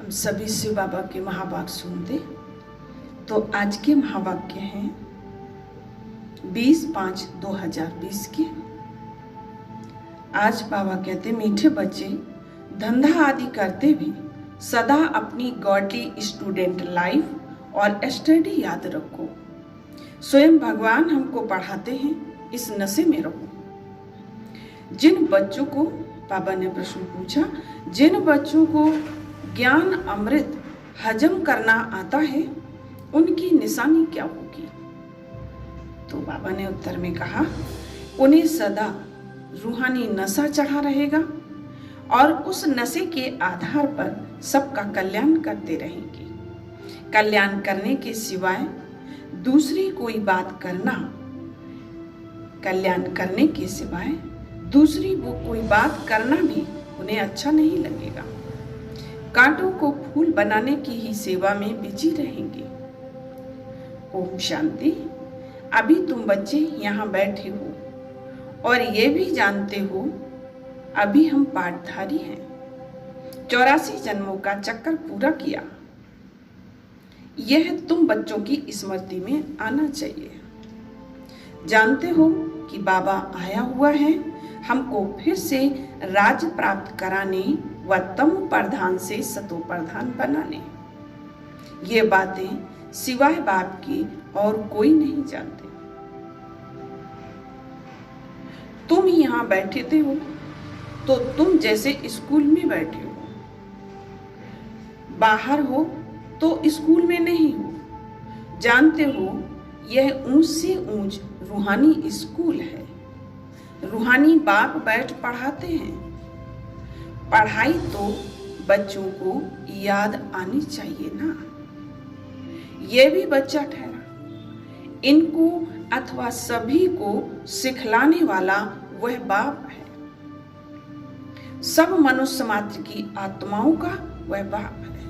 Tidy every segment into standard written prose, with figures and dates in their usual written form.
हम सभी शिव बाबा के महावाक्य सुनते। तो आज के महावाक्य हैं 20/5/2020 के। आज बाबा कहते, मीठे बच्चे, धंधा आदि करते भी सदा अपनी गॉडली स्टूडेंट लाइफ और स्टडी याद रखो। स्वयं भगवान हमको पढ़ाते हैं, इस नशे में रहो। जिन बच्चों को, बाबा ने प्रश्न पूछा, जिन बच्चों को ज्ञान अमृत हजम करना आता है उनकी निशानी क्या होगी? तो बाबा ने उत्तर में कहा, उन्हें सदा रूहानी नशा चढ़ा रहेगा और उस नशे के आधार पर सबका कल्याण करते रहेंगे। कल्याण करने के सिवाय दूसरी कोई बात करना, कल्याण करने के सिवाय दूसरी वो कोई बात करना भी उन्हें अच्छा नहीं लगेगा। कांटों को फूल बनाने की ही सेवा में बिजी रहेंगे। ओम शांति। अभी तुम बच्चे यहाँ बैठे हो और ये भी जानते हो अभी हम पाठधारी हैं। 84 जन्मों का चक्कर पूरा किया। यह तुम बच्चों की स्मृति में आना चाहिए। जानते हो कि बाबा आया हुआ है हमको फिर से राज्य प्राप्त कराने व तम प्रधान से सतो प्रधान बनाने। ये बातें सिवाय बाप की और कोई नहीं जानते। तुम यहाँ बैठे थे हो तो तुम जैसे स्कूल में बैठे हो, बाहर हो तो स्कूल में नहीं हो। जानते हो यह ऊंच से ऊंच रूहानी स्कूल है। रूहानी बाप बैठ पढ़ाते हैं। पढ़ाई तो बच्चों को याद आनी चाहिए ना। ये भी बच्चा ठहरा। इनको अथवा सभी को सिखलाने वाला वह बाप है। सब मनुष्य मात्र की आत्माओं का वह बाप है।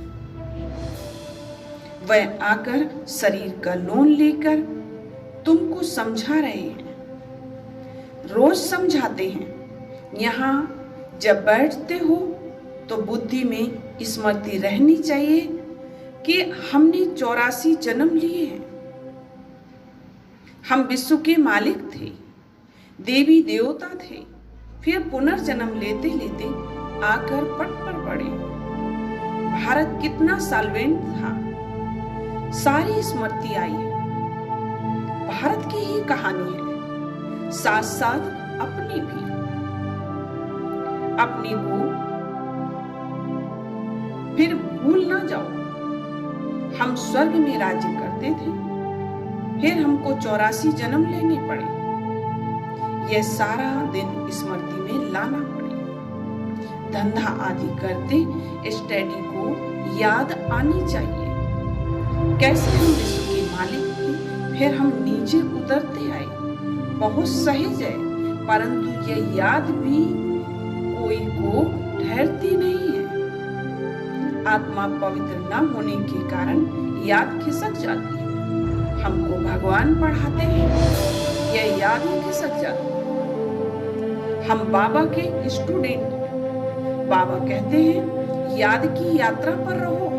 वह आकर शरीर का लोन लेकर तुमको समझा रहे हैं, रोज समझाते हैं। यहाँ जब बैठते हो तो बुद्धि में स्मृति रहनी चाहिए कि हमने 84 जन्म लिए हैं। हम विश्व के मालिक थे, देवी देवता थे, फिर पुनर्जन्म लेते लेते आकर पट पर पड़े। भारत कितना साल्वेंट था, सारी स्मृति आई है। भारत की ही कहानी है, साथ साथ अपनी भी। अपनी को फिर भूल ना जाओ। हम स्वर्ग में राज्य करते थे, फिर हमको 84 जन्म लेने पड़े। यह सारा दिन स्मृति में लाना पड़े। धंधा आदि करते स्टडी को याद आनी चाहिए। कैसे हम विश्व के मालिक थे, फिर हम नीचे उतरते आए। बहुत सहज है, परंतु यह याद भी कोई को ठहरती नहीं है। आत्मा पवित्र न होने के कारण याद खिसक जाती है। हमको भगवान पढ़ाते हैं, यह याद ही खिसक जाती है। हम बाबा के स्टूडेंट, बाबा कहते हैं याद की यात्रा पर रहो।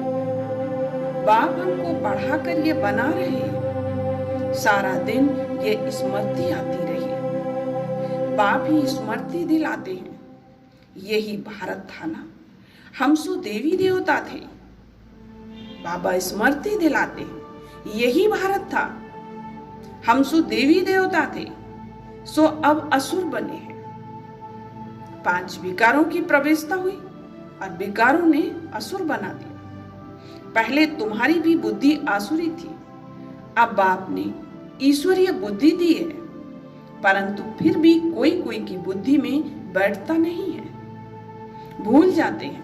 बाप हमको पढ़ा कर ये बना रहे हैं। सारा दिन ये स्मृति आती रही। बाप ही स्मृति दिलाते हैं। यही भारत था ना। हम सो देवी देवता थे, बाबा स्मृति दिलाते हैं। यही भारत था। हम सो देवी देवता थे, सो अब असुर बने हैं। 5 विकारों की प्रवेशता हुई और विकारों ने असुर बना दिया। पहले तुम्हारी भी बुद्धि आसुरी थी, अब बाप ने ईश्वरीय बुद्धि दी है, परंतु फिर भी कोई कोई की बुद्धि में बैठता नहीं है। भूल जाते हैं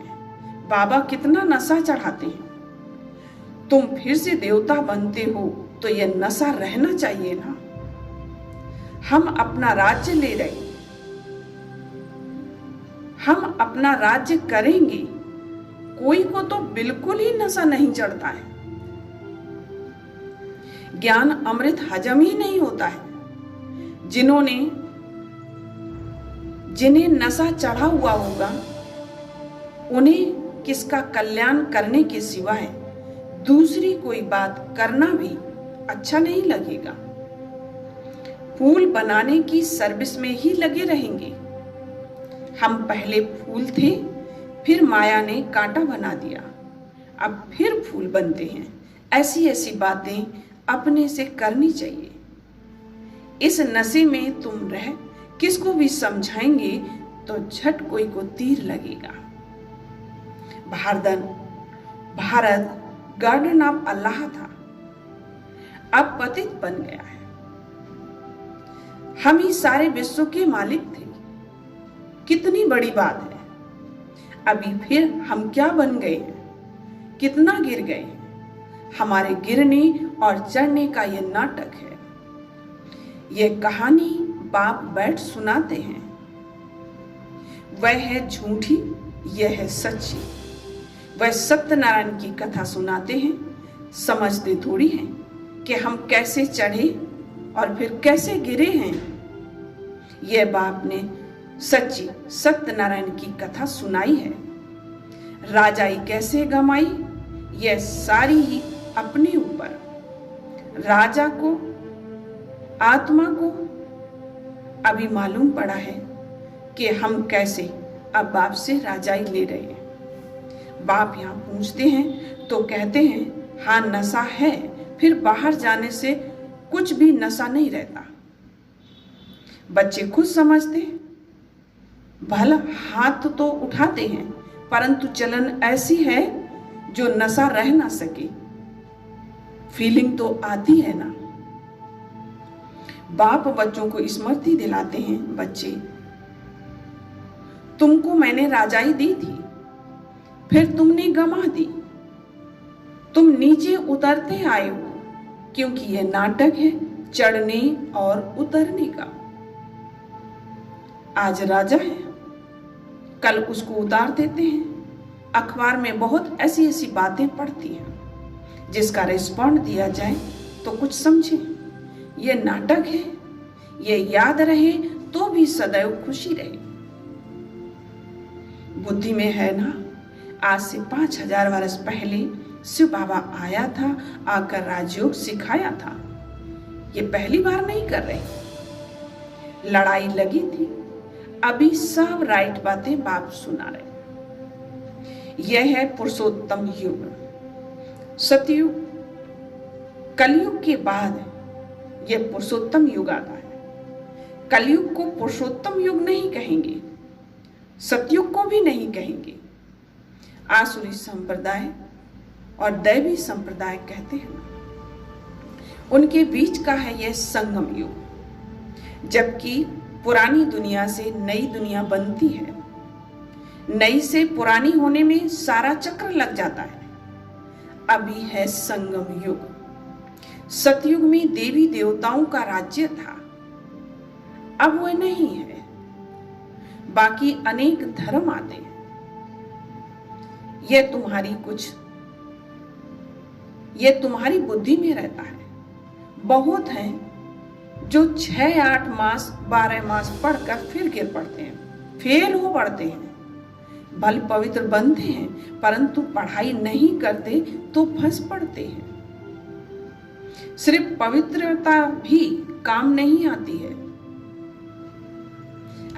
बाबा कितना नशा चढ़ाते हैं। तुम फिर से देवता बनते हो तो यह नशा रहना चाहिए ना। हम अपना राज्य ले रहे, हम अपना राज्य करेंगे। कोई को तो बिल्कुल ही नशा नहीं चढ़ता है। ज्ञान अमृत हजम ही नहीं होता है। जिन्हें नशा चढ़ा हुआ होगा उन्हें किसका कल्याण करने के सिवाय दूसरी कोई बात करना भी अच्छा नहीं लगेगा। फूल बनाने की सर्विस में ही लगे रहेंगे। हम पहले फूल थे, फिर माया ने कांटा बना दिया, अब फिर फूल बनते हैं। ऐसी ऐसी बातें अपने से करनी चाहिए। इस नशे में तुम रह किसको भी समझाएंगे तो झट कोई को तीर लगेगा। भारत गार्डन ऑफ अल्लाह था, अब पतित बन गया है। हम ही सारे विश्व के मालिक थे। कितनी बड़ी बात है। अभी फिर हम क्या बन गए हैं, कितना गिर गए हैं। हमारे गिरने और चढ़ने का यह नाटक है। यह कहानी बाप बैठ सुनाते हैं। वह है झूठी, यह है सच्ची। वह सत्यनारायण की कथा सुनाते हैं। समझते थोड़ी हैं कि हम कैसे चढ़े और फिर कैसे गिरे हैं। यह बाप ने सच्ची सत्यनारायण की कथा सुनाई है। राजाई कैसे गमाई, यह सारी ही अपने ऊपर। राजा को, आत्मा को अभी मालूम पड़ा है कि हम कैसे अब बाप से राजाई ले रहे हैं। बाप यहाँ पूछते हैं तो कहते हैं हाँ नशा है, फिर बाहर जाने से कुछ भी नशा नहीं रहता। बच्चे खुद समझते हैं, भला हाथ तो उठाते हैं, परंतु चलन ऐसी है जो नशा रह ना सके। फीलिंग तो आती है ना। बाप बच्चों को स्मृति दिलाते हैं, बच्चे तुमको मैंने राजाई दी थी, फिर तुमने गमा दी। तुम नीचे उतरते आए हो, क्योंकि यह नाटक है चढ़ने और उतरने का। आज राजा है, कल उसको उतार देते हैं। अखबार में बहुत ऐसी ऐसी बातें पढ़ती हैं, जिसका रिस्पॉन्ड दिया जाए तो कुछ समझे। यह नाटक है, यह याद रहे तो भी सदैव खुशी रहे। बुद्धि में है ना, आज से 5000 वर्ष पहले शिव बाबा आया था, आकर राजयोग सिखाया था। ये पहली बार नहीं कर रहे। लड़ाई लगी थी, अभी सब राइट बातें बाप सुना रहे। यह है पुरुषोत्तम युग, सतयुग। कलयुग के बाद यह पुरुषोत्तम युग आता है। कलयुग को पुरुषोत्तम युग नहीं कहेंगे, सतयुग को भी नहीं कहेंगे। आसुरी संप्रदाय और दैवी संप्रदाय कहते हैं, उनके बीच का है यह संगम युग। जबकि पुरानी दुनिया से नई दुनिया बनती है, नई से पुरानी होने में सारा चक्र लग जाता है। अभी है संगम युग। सतयुग में देवी देवताओं का राज्य था, अब वह नहीं है। बाकी अनेक धर्म आते हैं। यह तुम्हारी बुद्धि में रहता है। बहुत हैं जो 6-8 मास 12 मास पढ़कर फिर गिर पड़ते हैं, फेल हो पड़ते हैं। भले पवित्र बनते हैं, परंतु पढ़ाई नहीं करते तो फंस पड़ते हैं। सिर्फ पवित्रता भी काम नहीं आती है।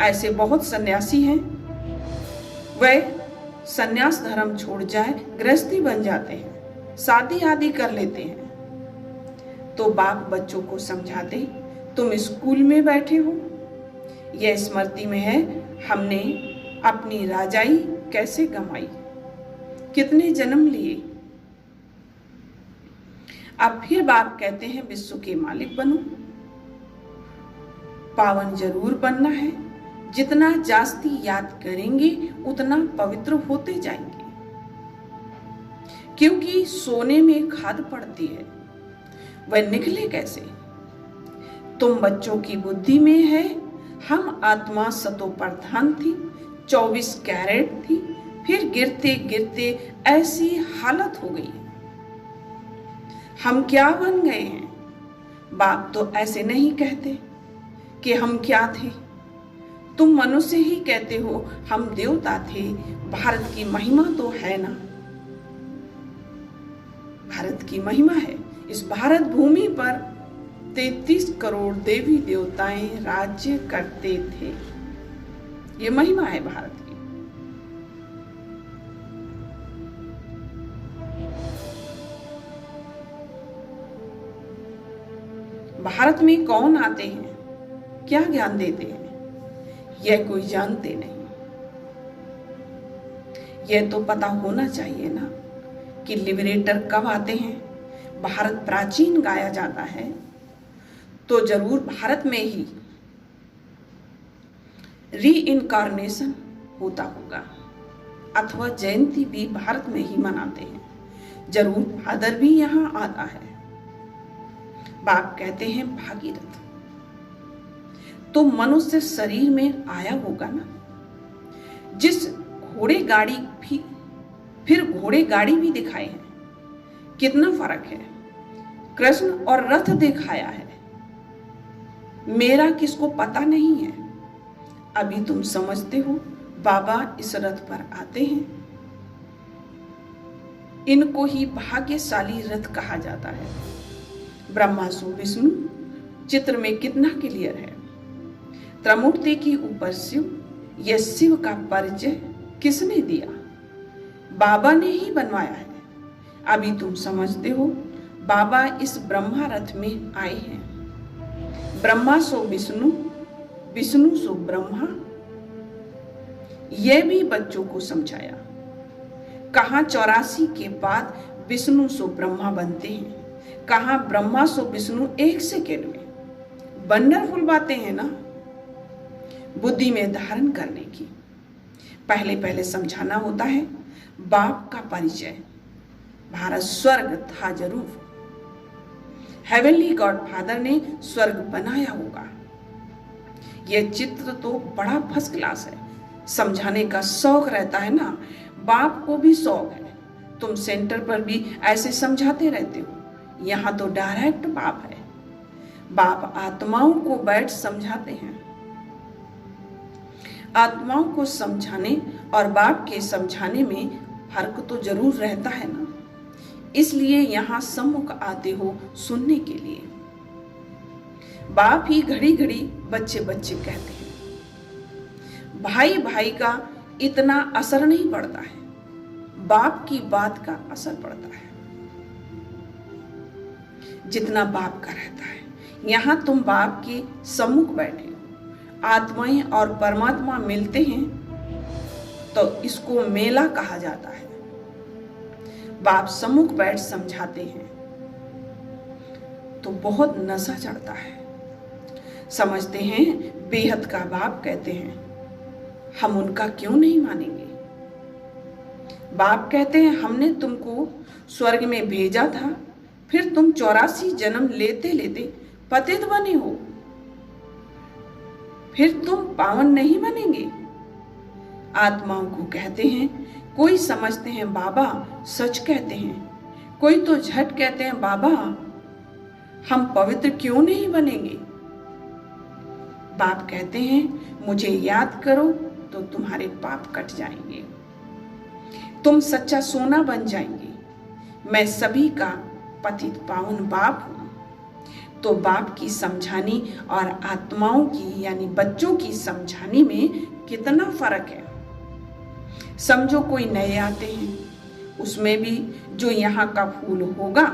ऐसे बहुत सन्यासी हैं, वह सन्यास धर्म छोड़ जाए गृहस्थी बन जाते हैं, शादी आदि कर लेते हैं। तो बाप बच्चों को समझाते, तुम स्कूल में बैठे हो, यह स्मृति में है हमने अपनी राजाई कैसे गंवाई, कितने जन्म लिए। अब फिर बाप कहते हैं विश्व के मालिक बनो। पावन जरूर बनना है। जितना जास्ती याद करेंगे उतना पवित्र होते जाएंगे, क्योंकि सोने में खाद पड़ती है, वह निकले कैसे। तुम बच्चों की बुद्धि में है, हम आत्मा सतो प्रधान थी, 24 कैरेट थी, फिर गिरते गिरते ऐसी हालत हो गई। हम क्या बन गए हैं। बाप तो ऐसे नहीं कहते कि हम क्या थे, तुम मनुष्य ही कहते हो हम देवता थे, भारत की महिमा तो है ना। भारत की महिमा है, इस भारत भूमि पर 33 करोड़ देवी देवताएं राज्य करते थे। ये महिमा है भारत की। भारत में कौन आते हैं, क्या ज्ञान देते हैं, यह कोई जानते नहीं। यह तो पता होना चाहिए ना कि लिबरेटर कब आते हैं। भारत प्राचीन गाया जाता है तो जरूर भारत में ही रीइनकार्नेशन होता होगा, अथवा जयंती भी भारत में ही मनाते हैं। जरूर फादर भी यहाँ आता है। बाप कहते हैं भागीरथ तो मनुष्य शरीर में आया होगा ना। जिस घोड़े गाड़ी भी, फिर घोड़े गाड़ी भी दिखाए हैं, कितना फर्क है। कृष्ण और रथ दिखाया है, मेरा किसको पता नहीं है। अभी तुम समझते हो बाबा इस रथ पर आते हैं। इनको ही भाग्यशाली रथ कहा जाता है। ब्रह्मा सो विष्णु चित्र में कितना क्लियर है। त्रिमूर्ति की ऊपर शिव, यह शिव का परिचय किसने दिया? बाबा ने ही बनवाया है। अभी तुम समझते हो बाबा इस ब्रह्मा रथ में आए हैं। ब्रह्मा सो विष्णु, विष्णु सो ब्रह्मा, यह भी बच्चों को समझाया। कहां 84 के बाद विष्णु सो ब्रह्मा बनते हैं, कहां ब्रह्मा सो विष्णु 1 सेकेंड में। वंडरफुल बातें हैं ना बुद्धि में धारण करने की। पहले पहले समझाना होता है। बाप का परिचय, भारत स्वर्ग था जरूर। हेवनली गॉड फादर ने स्वर्ग बनाया होगा। यह चित्र तो बड़ा फर्स्ट क्लास है। समझाने का शौक रहता है ना, बाप को भी शौक है। तुम सेंटर पर भी ऐसे समझाते रहते हो, यहां तो डायरेक्ट बाप है। बाप आत्माओं को बैठ समझाते हैं। आत्माओं को समझाने और बाप के समझाने में फर्क तो जरूर रहता है ना। इसलिए यहां सम्मुख आते हो सुनने के लिए। बाप ही घड़ी घड़ी बच्चे बच्चे कहते हैं। भाई भाई का इतना असर नहीं पड़ता है, बाप की बात का असर पड़ता है जितना बाप का रहता है। यहां तुम बाप के सम्मुख बैठे हो, आत्माएं और परमात्मा मिलते हैं तो इसको मेला कहा जाता है। बाप सम्मुख बैठ समझाते हैं तो बहुत नशा चढ़ता है। समझते हैं बेहद का बाप कहते हैं, हम उनका क्यों नहीं मानेंगे। बाप कहते हैं हमने तुमको स्वर्ग में भेजा था, फिर तुम 84 जन्म लेते लेते पतित बने हो, फिर तुम पावन नहीं बनेंगे। आत्माओं को कहते हैं, कोई समझते हैं बाबा सच कहते हैं, कोई तो झट कहते हैं बाबा हम पवित्र क्यों नहीं बनेंगे। बाप कहते हैं मुझे याद करो तो तुम्हारे पाप कट जाएंगे, तुम सच्चा सोना बन जाएंगे। मैं सभी का पतित पावन बाप हूं। तो बाप की समझानी और आत्माओं की यानी बच्चों की समझानी में कितना फर्क है। समझो कोई नए आते हैं, उसमें भी जो यहाँ का फूल होगा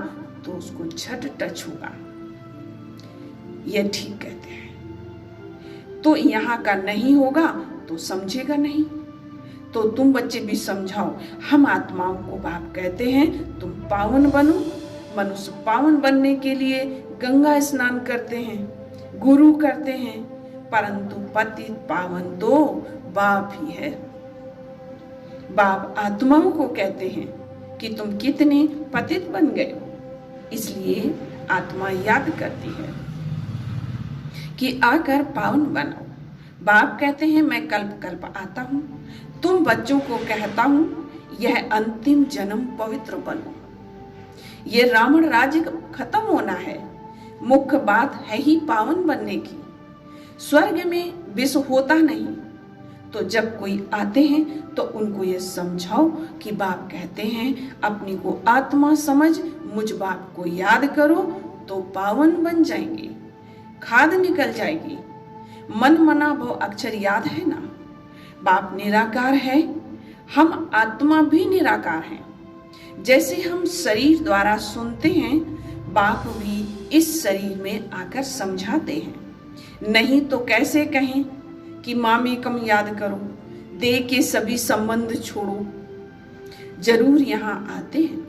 तो उसको झट टच होगा, यह ठीक कहते हैं। तो यहाँ का नहीं होगा तो समझेगा नहीं। तो तुम बच्चे भी समझाओ। हम आत्माओं को बाप कहते हैं तुम पावन बनो। मनुष्य पावन बनने के लिए गंगा स्नान करते हैं, गुरु करते हैं, परंतु पतित पावन तो बाप ही है। बाप आत्माओं को कहते हैं कि तुम कितने पतित बन गए हो। इसलिए आत्मा याद करती है कि आकर पावन बनो। बाप कहते हैं मैं कल्प कल्प आता हूं, तुम बच्चों को कहता हूं यह अंतिम जन्म पवित्र बनो। ये रावण राज्य खत्म होना है, मुख्य बात है ही पावन बनने की। स्वर्ग में विष होता नहीं। तो जब कोई आते हैं तो उनको ये समझाओ कि बाप कहते हैं अपनी को आत्मा समझ मुझ बाप को याद करो तो पावन बन जाएंगे, खाद निकल जाएगी। मन मना भव अक्षर याद है ना। बाप निराकार है, हम आत्मा भी निराकार हैं। जैसे हम शरीर द्वारा सुनते हैं, बाप भी इस शरीर में आकर समझाते हैं। नहीं तो कैसे कहें कि माँ में कम याद करो, देह के सभी संबंध छोड़ो। जरूर यहाँ आते हैं,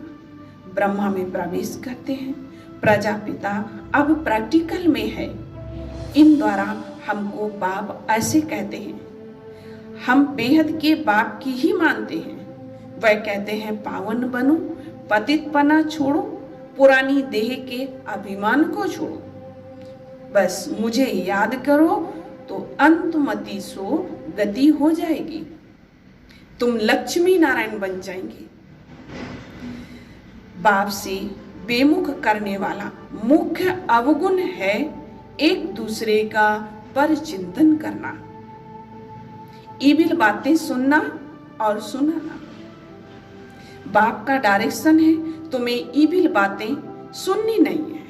ब्रह्मा में प्रवेश करते हैं। प्रजापिता अब प्रैक्टिकल में है। इन द्वारा हमको बाप ऐसे कहते हैं, हम बेहद के बाप की ही मानते हैं। वह कहते हैं पावन बनो, पतितपना छोड़ो, पुरानी देह के अभिमान को छोड़ो, बस मुझे याद करो तो अंतमति सो गति हो जाएगी, तुम लक्ष्मी नारायण बन जाएंगे। बाप से बेमुख करने वाला मुख्य अवगुण है एक दूसरे का पर चिंतन करना, ईबिल बातें सुनना और सुनाना। बाप का डायरेक्शन है तुम्हें ईबिल बातें सुननी नहीं है।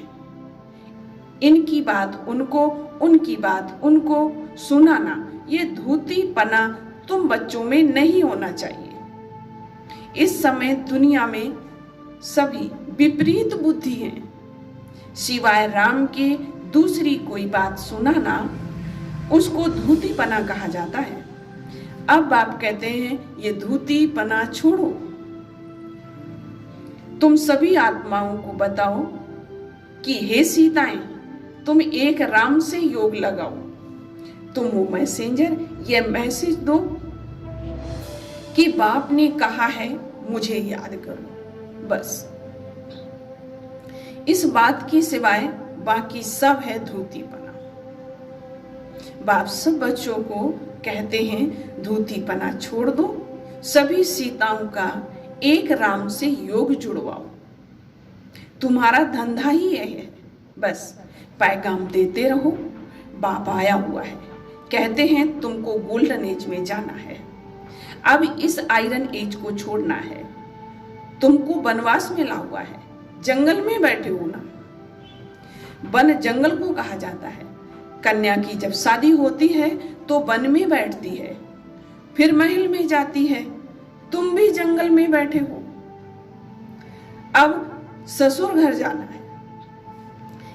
इनकी बात उनको, उनकी बात उनको सुनाना, ये धूतीपना तुम बच्चों में नहीं होना चाहिए। इस समय दुनिया में सभी विपरीत बुद्धि हैं। सिवाय राम के दूसरी कोई बात सुनाना उसको धूतीपना कहा जाता है। अब बाप कहते हैं ये धूतीपना छोड़ो। तुम सभी आत्माओं को बताओ कि हे सीताएं, तुम एक राम से योग लगाओ। तुम वो मैसेंजर ये मैसेज दो कि बाप ने कहा है मुझे याद करो, बस। इस बात की सिवाय बाकी सब है धूतीपना। बाप सब बच्चों को कहते हैं धूतीपना छोड़ दो, सभी सीताओं का एक राम से योग जुड़वाओ। तुम्हारा धंधा ही यह है, बस पैगाम देते रहो। बाप आया हुआ है, कहते हैं तुमको गोल्डन एज में जाना है, अब इस आयरन एज को छोड़ना है। तुमको वनवास में ला हुआ है, जंगल में बैठे हो ना। वन जंगल को कहा जाता है। कन्या की जब शादी होती है तो वन में बैठती है, फिर महल में जाती है। तुम भी जंगल में बैठे हो, अब ससुर घर जाना है।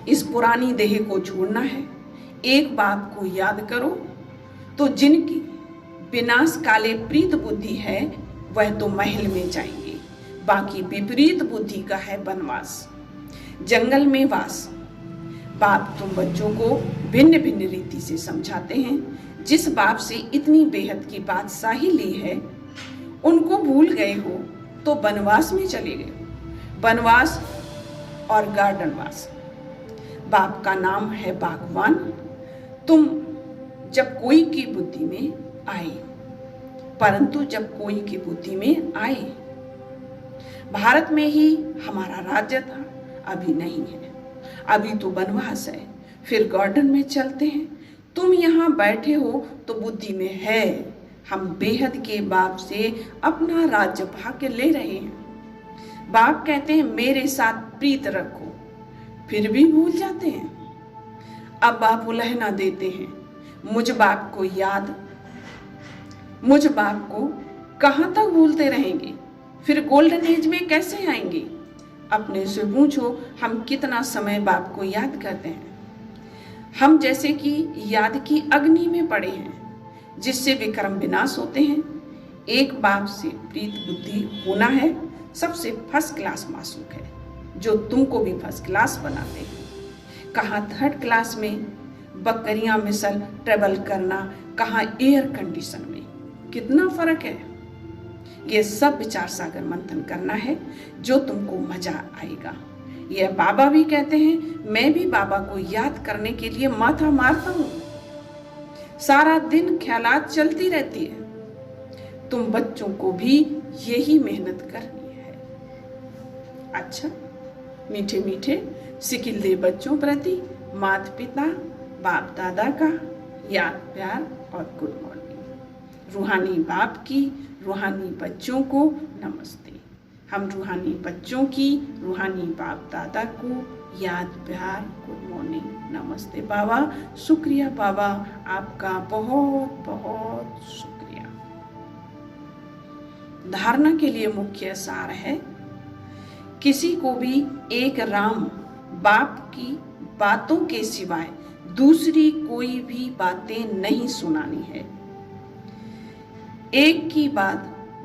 इस पुरानी देह को छोड़ना है। एक बाप को याद करो तो जिनकी विनाश काले प्रीत बुद्धि है वह तो महल में जाएंगे, बाकी विपरीत बुद्धि का है वनवास, जंगल में वास। बाप तुम बच्चों को भिन्न भिन्न रीति से समझाते हैं। जिस बाप से इतनी बेहद की बादशाही ली है उनको भूल गए हो तो वनवास में चले गए। वनवास और गार्डनवास। बाप का नाम है बागवान। तुम जब कोई की बुद्धि में आए, परंतु जब कोई की बुद्धि में आए, भारत में ही हमारा राज्य था, अभी नहीं है, अभी तो वनवास है, फिर गार्डन में चलते हैं। तुम यहाँ बैठे हो तो बुद्धि में है हम बेहद के बाप से अपना राज्य भाग्य ले रहे हैं। बाप कहते हैं मेरे साथ प्रीत रखो, फिर भी भूल जाते हैं। अब बाप उलहना देते हैं, मुझ बाप को याद, मुझ बाप को कहाँ तक भूलते रहेंगे, फिर गोल्डन एज में कैसे आएंगे। अपने से पूछो हम कितना समय बाप को याद करते हैं। हम जैसे कि याद की अग्नि में पड़े हैं जिससे विक्रम विनाश होते हैं। एक बाप से प्रीत बुद्धि होना है सबसे फर्स्ट क्लास मासूक है, जो तुमको भी फर्स्ट क्लास बनाते हैं। कहाँ थर्ड क्लास में बकरियां मिसल ट्रेवल करना, कहाँ एयर कंडीशन में, कितना फर्क है। ये सब विचार सागर मंथन करना है जो तुमको मजा आएगा। यह बाबा भी कहते हैं, मैं भी बाबा को याद करने के लिए माथा मारता हूँ, सारा दिन ख्यालात चलती रहती है। तुम बच्चों को भी यही मेहनत करनी है। अच्छा, मीठे मीठे सिकिल्ले बच्चों प्रति माता पिता बाप दादा का याद, प्यार और गुड मॉर्निंग। रूहानी बाप की रूहानी बच्चों को नमस्ते। हम रूहानी बच्चों की रूहानी बाप दादा को याद, प्यार, गुड मॉर्निंग, नमस्ते। बाबा शुक्रिया, बाबा आपका बहुत बहुत शुक्रिया। धारणा के लिए मुख्य सार है, किसी को भी एक राम बाप की बातों के सिवाय दूसरी कोई भी बातें नहीं सुनानी है। एक की बात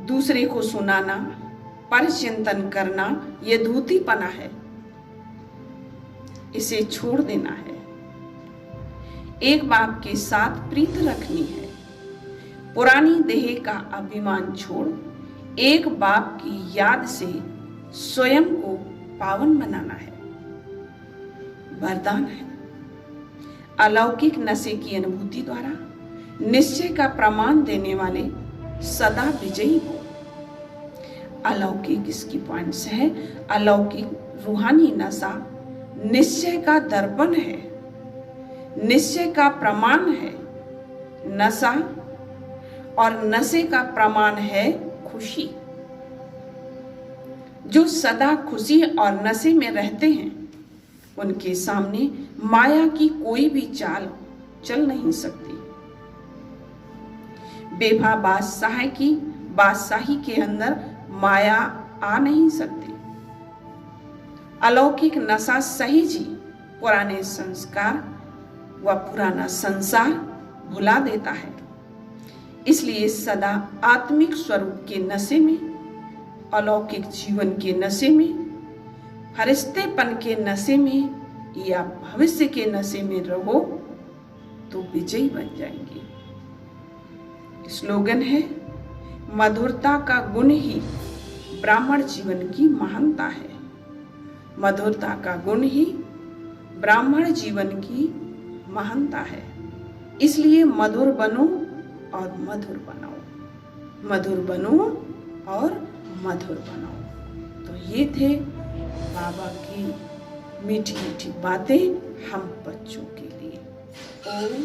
दूसरे को सुनाना, परचिंतन करना, यह धूर्तीपना है, इसे छोड़ देना है। एक बाप के साथ प्रीत रखनी है। पुरानी देह का अभिमान छोड़ एक बाप की याद से स्वयं को पावन बनाना है। वरदान है, अलौकिक नशे की अनुभूति द्वारा निश्चय का प्रमाण देने वाले सदा विजयी हो। अलौकिक इसकी पॉइंट्स है, अलौकिक रूहानी नशा निश्चय का दर्पण है, निश्चय का प्रमाण है। नशा और नशे का प्रमाण है खुशी। जो सदा खुशी और नशे में रहते हैं, उनके सामने माया की कोई भी चाल चल नहीं सकती। बेभा बादशाह की बादशाही के अंदर माया आ नहीं सकती। अलौकिक नशा सहज ही पुराने संस्कार व पुराना संसार भुला देता है। इसलिए सदा आत्मिक स्वरूप के नशे में, अलौकिक जीवन के नशे में, फरिश्तेपन के नशे में या भविष्य के नशे में रहो तो विजयी बन जाएंगे। स्लोगन है, मधुरता का गुण ही ब्राह्मण जीवन की महानता है। मधुरता का गुण ही ब्राह्मण जीवन की महानता है। इसलिए मधुर बनो और मधुर बनाओ, मधुर बनो और मधुर बनाओ। तो ये थे बाबा की मीठी मीठी बातें हम बच्चों के लिए। ओम